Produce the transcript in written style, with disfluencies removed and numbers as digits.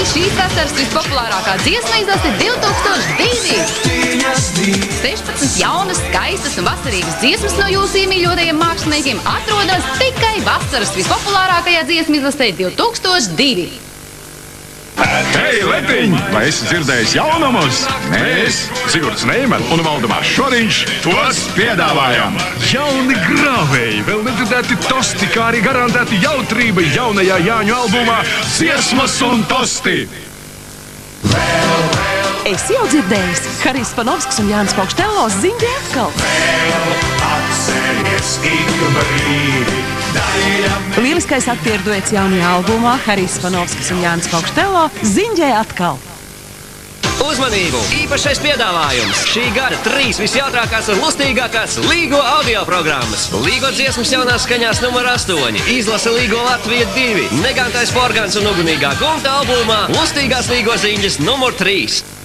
skan šīs vasaras vispopulārākā dziesmu izlase 2002. 16 jaunas, skaistas un vasarīgas dziesmas no jūsu iemīļotajiem māksliniekiem atrodas tikai vasaras vispopulārākajā dziesmu izlasē 2002. Hei, Letiņ! Vai esi dzirdējis jaunumus? Mēs, Sigurds Neiman un Valdemārs Šoriņš, tos piedāvājam! Jauni grāvēji, vēl nedzirdēti tosti, kā arī garantēti jautrība jaunajā Jāņu albumā Dziesmas un tosti! Es jau dzirdējis, Harijs Panovskis un Jānis Paukštello ziņģē atkal. Lieliskais aktieru duets jaunajā albumā Harijs Panovskis un Jānis Paukštello ziņģē atkal. Uzmanību! Īpašais piedāvājums! Šī gada 3 visjautrākās un lustīgākās Līgo audio programmas. Līgo dziesmas jaunās skaņās numur 8, izlase Līgo Latvija 2, negantais Forgans un ugunīgā Gunta albumā, lustīgās Līgo ziņas numur 3.